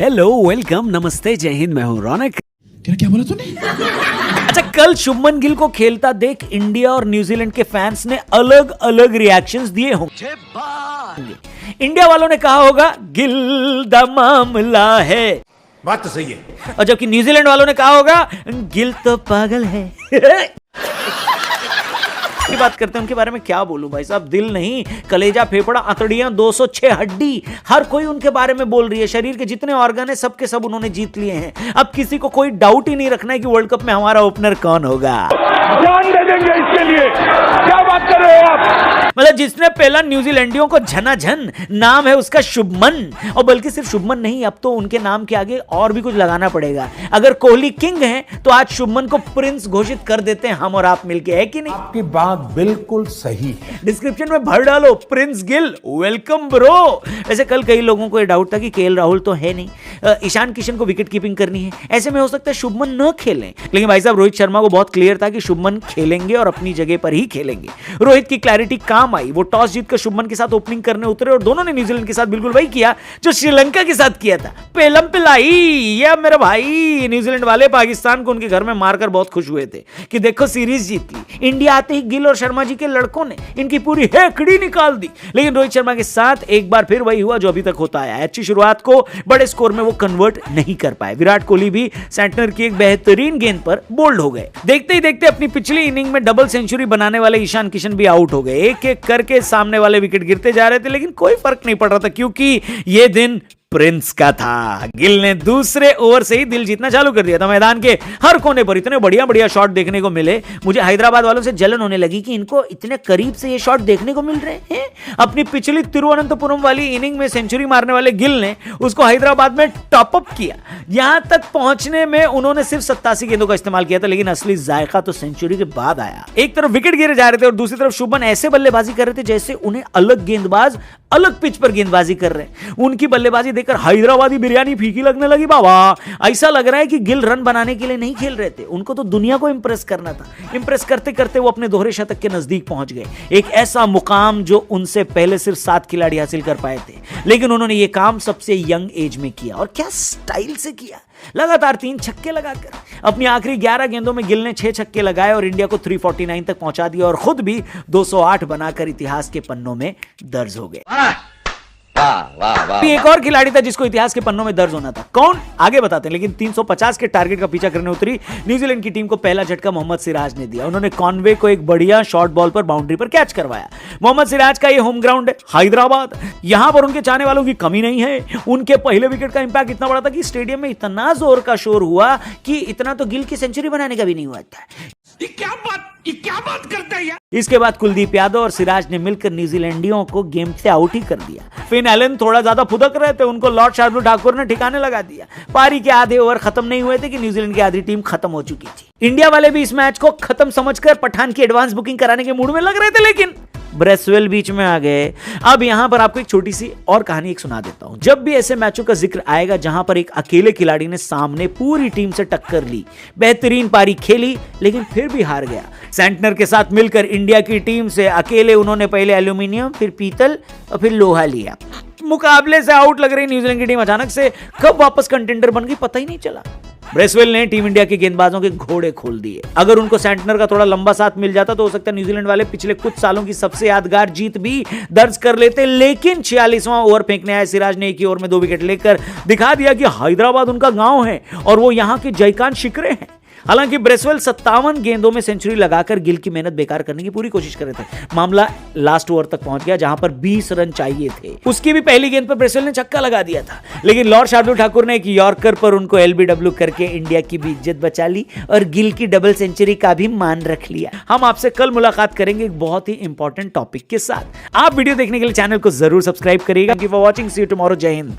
Hello, welcome, नमस्ते, जय हिंद। मैं हूं रौनक। क्या बोला तूने? अच्छा, कल शुभमन गिल को खेलता देख इंडिया और न्यूजीलैंड के फैंस ने अलग अलग रिएक्शंस दिए होंगे। इंडिया वालों ने कहा होगा गिल दा मामला है, बात तो सही है। और जबकि न्यूजीलैंड वालों ने कहा होगा गिल तो पागल है। की बात करते हैं, उनके बारे में क्या बोलूं भाई साहब। दिल नहीं, कलेजा, फेफड़ा, आंतड़ियां, 206 हड्डी, हर कोई उनके बारे में बोल रही है। शरीर के जितने ऑर्गन है सबके सब उन्होंने जीत लिए हैं। अब किसी को कोई डाउट ही नहीं रखना है कि वर्ल्ड कप में हमारा ओपनर कौन होगा। जान दे देंगे इसके लिए। क्या बात कर रहे हो आप? मतलब जिसने पहला न्यूजीलैंडियों को झनाझन, नाम है उसका शुभमन। और बल्कि सिर्फ शुभमन नहीं, अब तो उनके नाम के आगे और भी कुछ लगाना पड़ेगा। अगर कोहली किंग है तो आज शुभमन को प्रिंस घोषित कर देते हैं हम और आप मिलके, है कि नहीं? आपकी बात बिल्कुल सही है। डिस्क्रिप्शन में भर डालो प्रिंस गिल, वेलकम ब्रो। वैसे कल कई लोगों को यह डाउट था कि केएल राहुल तो है नहीं, ईशान किशन को विकेट कीपिंग करनी है, ऐसे में हो सकता है शुभमन न खेलें। लेकिन भाई साहब रोहित शर्मा को बहुत क्लियर था कि शुभमन खेलेंगे और अपनी जगह पर ही खेलेंगे। रोहित की क्लैरिटी काम आई, वो टॉस जीतकर शुभमन के साथ ओपनिंग करने उतरे और दोनों ने न्यूजीलैंड के साथ बिल्कुल वही किया जो श्रीलंका के साथ किया था। पेलम पिलाई, ये मेरा भाई। न्यूजीलैंड वाले पाकिस्तान को उनके घर में मारकर बहुत खुश हुए थे कि देखो सीरीज जीत ली। इंडिया आते ही गिल और शर्मा जी के लड़कों ने इनकी पूरी हेकड़ी निकाल दी। लेकिन रोहित शर्मा के साथ एक बार फिर वही हुआ जो अभी तक होता आया है। अच्छी शुरुआत को बड़े स्कोर में वो कन्वर्ट नहीं कर पाए। विराट कोहली भी सेंटनर की एक बेहतरीन गेंद पर बोल्ड हो गए। देखते ही देखते अपनी पिछली इनिंग में डबल सेंचुरी बनाने वाले ईशान किशन भी आउट हो गए। एक एक करके सामने वाले विकेट गिरते जा रहे थे, लेकिन कोई फर्क नहीं पड़ रहा था क्योंकि यह दिन प्रिंस का था। गिल ने दूसरे ओवर से ही दिल जीतना चालू कर दिया था। मैदान के हर कोने पर इतने बढ़िया बढ़िया शॉट देखने को मिले, मुझे हैदराबाद वालों से जलन होने लगी कि इनको इतने करीब से ये शॉट देखने को मिल रहे हैं। अपनी पिछली तिरुवनंतपुरम वाली इनिंग में सेंचुरी मारने वाले गिल ने उसको हैदराबाद में टॉप अप किया। यहां तक पहुंचने में उन्होंने सिर्फ 87 गेंदों का इस्तेमाल किया था, लेकिन असली जायका तो सेंचुरी के बाद आया। एक तरफ विकेट गिरे जा रहे थे और दूसरी तरफ शुभमन ऐसे बल्लेबाजी कर रहे थे जैसे उन्हें अलग गेंदबाज अलग पिच पर गेंदबाजी कर रहे हैं। उनकी बल्लेबाजी देखकर हैदराबादी बिरयानी फीकी लगने लगी बाबा। ऐसा लग रहा है कि गिल रन बनाने के लिए नहीं खेल रहे थे, उनको तो दुनिया को इंप्रेस करना था। इंप्रेस करते करते वो अपने दोहरे शतक के नजदीक पहुंच गए, एक ऐसा मुकाम जो उनसे पहले सिर्फ 7 खिलाड़ी हासिल कर पाए थे। लेकिन उन्होंने ये काम सबसे यंग एज में किया, और क्या स्टाइल से किया। लगातार 3 छक्के लगाकर अपनी आखिरी 11 गेंदों में गिल ने 6 छक्के लगाए और इंडिया को 349 तक पहुंचा दिया, और खुद भी 208 बनाकर इतिहास के पन्नों में दर्ज हो गए। एक और खिलाड़ी था जिसको इतिहास के पन्नों में दर्ज होना था, कौन आगे बताते हैं। लेकिन 350 के टारगेट का पीछा करने उतरी न्यूजीलैंड की टीम को पहला झटका मोहम्मद सिराज ने दिया। उन्होंने कॉनवे को एक बढ़िया शॉर्ट बॉल पर बाउंड्री पर कैच करवाया। मोहम्मद सिराज का ये होम ग्राउंड है हैदराबाद, यहां पर उनके चाहने वालों की कमी नहीं है। उनके पहले विकेट का इंपैक्ट इतना बड़ा था कि स्टेडियम में इतना जोर का शोर हुआ कि इतना तो गिल की सेंचुरी बनाने का भी नहीं हुआ था। ये क्या बात करता है यार? इसके बाद कुलदीप यादव और सिराज ने मिलकर न्यूजीलैंडियों को गेम से आउट ही कर दिया। फिन एलन थोड़ा ज्यादा फुदक रहे थे, उनको लॉर्ड शार्दुल ठाकुर ने ठिकाने लगा दिया। पारी के आधे ओवर खत्म नहीं हुए थे कि न्यूजीलैंड की आधी टीम खत्म हो चुकी थी। इंडिया वाले भी इस मैच को खत्म समझकर पठान की एडवांस बुकिंग कराने के मूड में लग रहे थे, लेकिन ब्रेसवेल बीच में आ गए। अब यहां पर आपको एक छोटी सी और कहानी एक सुना देता हूं। जब भी ऐसे मैचों का जिक्र आएगा जहां पर एक अकेले खिलाड़ी ने सामने पूरी टीम से टक्कर ली, बेहतरीन पारी खेली, लेकिन फिर भी हार गया। सेंटनर के साथ मिलकर इंडिया की टीम से अकेले उन्होंने पहले एल्यूमिनियम, फिर पीतल और फिर लोहा लिया। मुकाबले से आउट लग रही न्यूजीलैंड की टीम अचानक से कब वापस कंटेंडर बन गई पता ही नहीं चला। ब्रेसवेल ने टीम इंडिया के गेंदबाजों के घोड़े खोल दिए। अगर उनको सेंटनर का थोड़ा लंबा साथ मिल जाता तो हो सकता है न्यूजीलैंड वाले पिछले कुछ सालों की सबसे यादगार जीत भी दर्ज कर लेते। लेकिन 46वां ओवर फेंकने आए सिराज ने एक ही ओवर में 2 विकेट लेकर दिखा दिया कि हैदराबाद उनका गांव है और वो यहां के जयकान शिकरे हैं। हालांकि ब्रेसवेल 57 गेंदों में सेंचुरी लगाकर गिल की मेहनत बेकार करने की पूरी कोशिश कर रहे थे। मामला लास्ट ओवर तक पहुंच गया जहां पर 20 रन चाहिए थे। उसकी भी पहली गेंद पर ब्रेसवेल ने छक्का लगा दिया था, लेकिन लॉर्ड शार्दुल ठाकुर ने एक यॉर्कर पर उनको एलबीडब्ल्यू करके इंडिया की भी इज्जत बचा ली और गिल की डबल सेंचुरी का भी मान रख लिया। हम आपसे कल मुलाकात करेंगे एक बहुत ही इंपॉर्टेंट टॉपिक के साथ। आप वीडियो देखने के लिए चैनल को जरूर सब्सक्राइब करिएगा। Keep watching, see you tomorrow. जय हिंद।